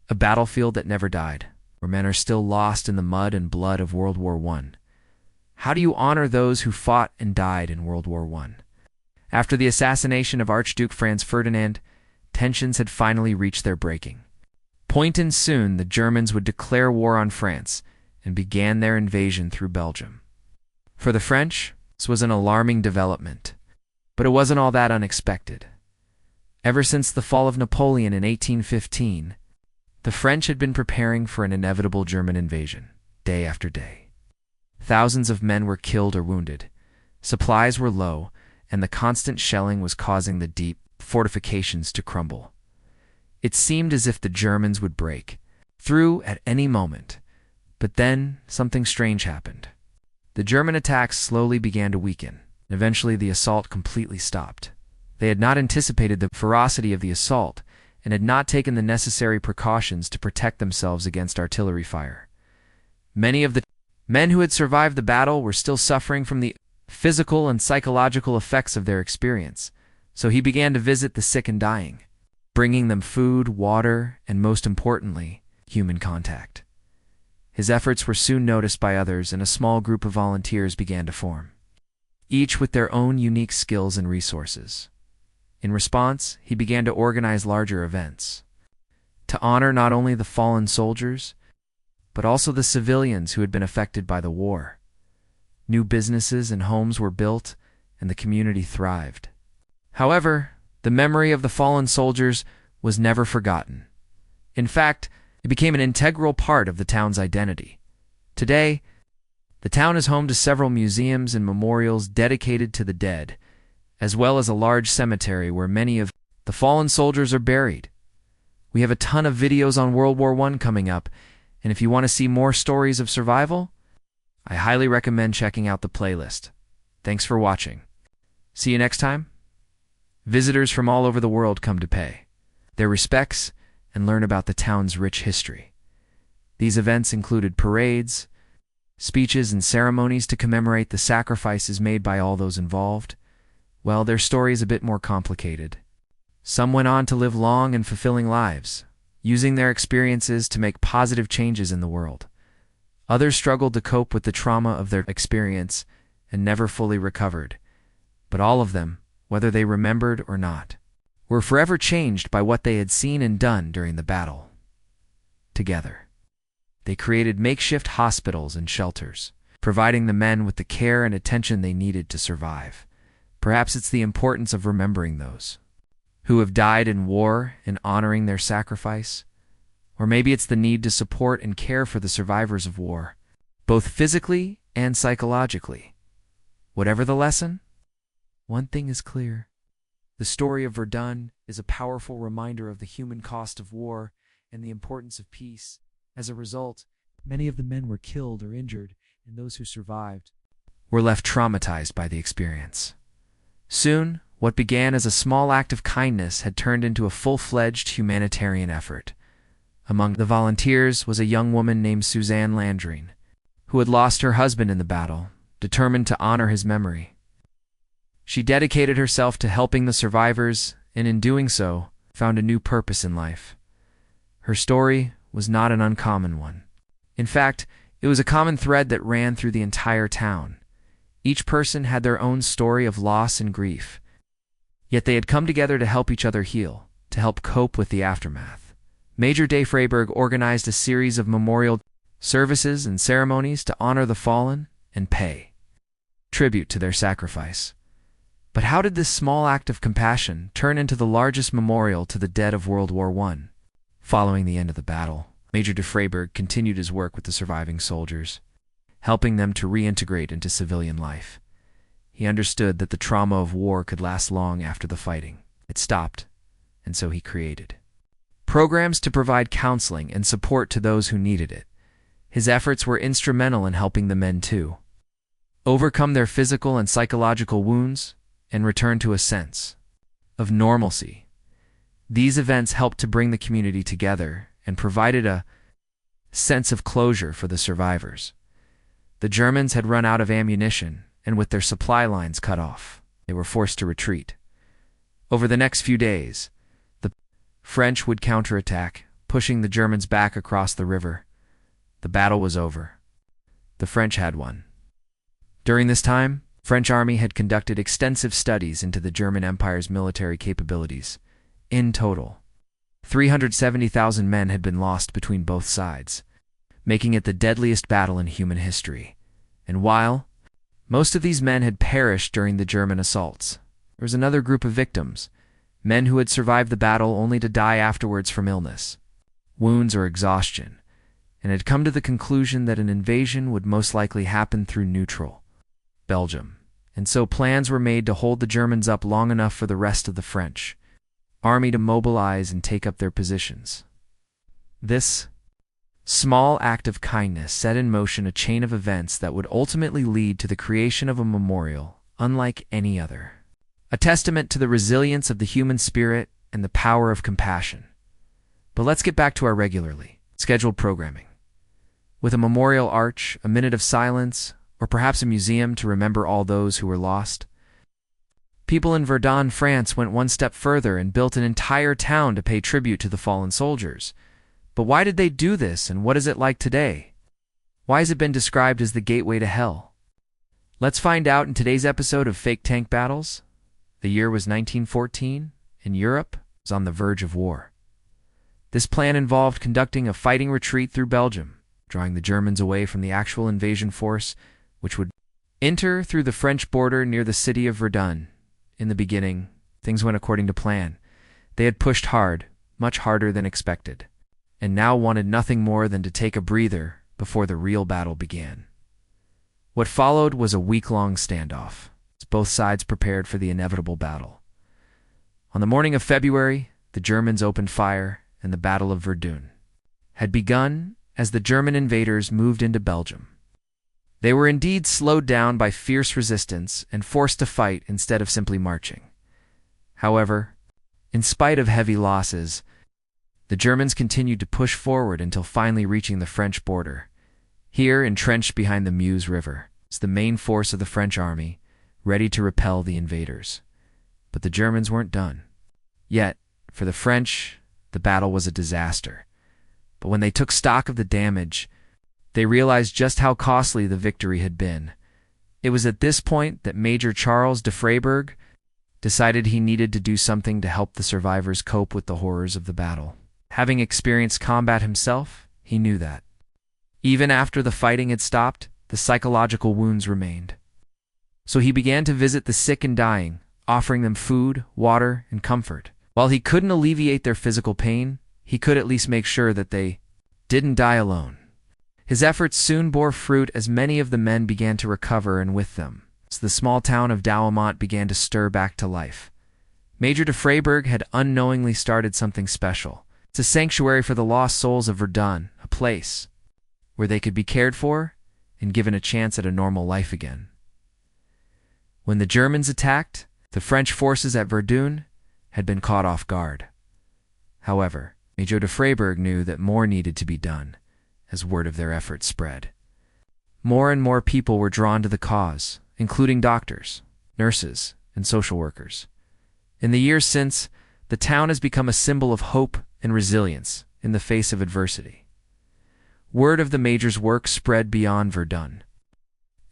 a battlefield that never died, where men are still lost in the mud and blood of World War I. How do you honor those who fought and died in World War I? After the assassination of Archduke Franz Ferdinand, tensions had finally reached their breaking point, and soon the Germans would declare war on France and began their invasion through Belgium. For the French, this was an alarming development, but it wasn't all that unexpected. Ever since the fall of Napoleon in 1815, the French had been preparing for an inevitable German invasion, day after day. Thousands of men were killed or wounded, supplies were low, and the constant shelling was causing the deep fortifications to crumble. It seemed as if the Germans would break through at any moment, but then something strange happened. The German attacks slowly began to weaken, and eventually the assault completely stopped. They had not anticipated the ferocity of the assault and had not taken the necessary precautions to protect themselves against artillery fire. Many of the men who had survived the battle were still suffering from the physical and psychological effects of their experience, so he began to visit the sick and dying, bringing them food, water, and most importantly, human contact. His efforts were soon noticed by others, and a small group of volunteers began to form, each with their own unique skills and resources. In response, he began to organize larger events to honor not only the fallen soldiers, but also the civilians who had been affected by the war. New businesses and homes were built, and the community thrived. However, the memory of the fallen soldiers was never forgotten. In fact, it became an integral part of the town's identity. Today, the town is home to several museums and memorials dedicated to the dead, as well as a large cemetery where many of the fallen soldiers are buried. We have a ton of videos on World War I coming up, and if you want to see more stories of survival, I highly recommend checking out the playlist. Thanks for watching. See you next time. Visitors from all over the world come to pay their respects and learn about the town's rich history. These events included parades, speeches, and ceremonies to commemorate the sacrifices made by all those involved. Well, their story is a bit more complicated. Some went on to live long and fulfilling lives, using their experiences to make positive changes in the world. Others struggled to cope with the trauma of their experience and never fully recovered. But all of them, whether they remembered or not, were forever changed by what they had seen and done during the battle. Together, they created makeshift hospitals and shelters, providing the men with the care and attention they needed to survive. Perhaps it's the importance of remembering those who have died in war and honoring their sacrifice. Or maybe it's the need to support and care for the survivors of war, both physically and psychologically. Whatever the lesson, one thing is clear. The story of Verdun is a powerful reminder of the human cost of war and the importance of peace. As a result, many of the men were killed or injured, and those who survived were left traumatized by the experience. Soon, what began as a small act of kindness had turned into a full-fledged humanitarian effort. Among the volunteers was a young woman named Suzanne Landrine, who had lost her husband in the battle, determined to honor his memory. She dedicated herself to helping the survivors, and in doing so, found a new purpose in life. Her story was not an uncommon one. In fact, it was a common thread that ran through the entire town. Each person had their own story of loss and grief, yet they had come together to help each other heal, to help cope with the aftermath. Major de Freiberg organized a series of memorial services and ceremonies to honor the fallen and pay tribute to their sacrifice. But how did this small act of compassion turn into the largest memorial to the dead of World War I? Following the end of the battle, Major de Freiberg continued his work with the surviving soldiers, helping them to reintegrate into civilian life. He understood that the trauma of war could last long after the fighting had stopped, and so he created programs to provide counseling and support to those who needed it. His efforts were instrumental in helping the men to overcome their physical and psychological wounds and return to a sense of normalcy. These events helped to bring the community together and provided a sense of closure for the survivors. The Germans had run out of ammunition, and with their supply lines cut off, they were forced to retreat. Over the next few days, the French would counterattack, pushing the Germans back across the river. The battle was over. The French had won. During this time, French army had conducted extensive studies into the German Empire's military capabilities. In total, 370,000 men had been lost between both sides, making it the deadliest battle in human history. And while most of these men had perished during the German assaults, there was another group of victims, men who had survived the battle only to die afterwards from illness, wounds, or exhaustion, and had come to the conclusion that an invasion would most likely happen through neutral Belgium. And so plans were made to hold the Germans up long enough for the rest of the French army to mobilize and take up their positions. This small act of kindness set in motion a chain of events that would ultimately lead to the creation of a memorial unlike any other, a testament to the resilience of the human spirit and the power of compassion. But let's get back to our regularly scheduled programming. With a memorial arch, a minute of silence, or perhaps a museum to remember all those who were lost, people in Verdun, France went one step further and built an entire town to pay tribute to the fallen soldiers. But why did they do this, and what is it like today? Why has it been described as the gateway to hell? Let's find out in today's episode of Fake Tank Battles. The year was 1914, and Europe was on the verge of war. This plan involved conducting a fighting retreat through Belgium, drawing the Germans away from the actual invasion force, which would enter through the French border near the city of Verdun. In the beginning, things went according to plan. They had pushed hard, much harder than expected, and now wanted nothing more than to take a breather before the real battle began. What followed was a week-long standoff, as both sides prepared for the inevitable battle. On the morning of February, the Germans opened fire, and the Battle of Verdun had begun as the German invaders moved into Belgium. They were indeed slowed down by fierce resistance and forced to fight instead of simply marching. However, in spite of heavy losses, the Germans continued to push forward until finally reaching the French border. Here, entrenched behind the Meuse River, is the main force of the French army, ready to repel the invaders. But the Germans weren't done. Yet, for the French, the battle was a disaster. But when they took stock of the damage, they realized just how costly the victory had been. It was at this point that Major Charles de Freyberg decided he needed to do something to help the survivors cope with the horrors of the battle. Having experienced combat himself, he knew that even after the fighting had stopped, the psychological wounds remained. So he began to visit the sick and dying, offering them food, water, and comfort. While he couldn't alleviate their physical pain, he could at least make sure that they didn't die alone. His efforts soon bore fruit as many of the men began to recover, and with them, as the small town of Douaumont began to stir back to life. Major de Freyberg had unknowingly started something special. It's a sanctuary for the lost souls of Verdun, a place where they could be cared for and given a chance at a normal life again. When the Germans attacked, the French forces at Verdun had been caught off guard. However, Major de Freyberg knew that more needed to be done as word of their efforts spread. More and more people were drawn to the cause, including doctors, nurses, and social workers. In the years since, the town has become a symbol of hope and resilience in the face of adversity. Word of the Major's work spread beyond Verdun,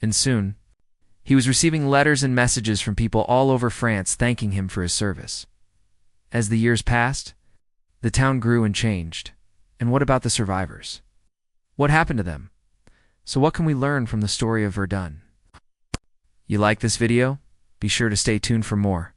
and soon, he was receiving letters and messages from people all over France thanking him for his service. As the years passed, the town grew and changed. And what about the survivors? What happened to them? So what can we learn from the story of Verdun? You like this video? Be sure to stay tuned for more.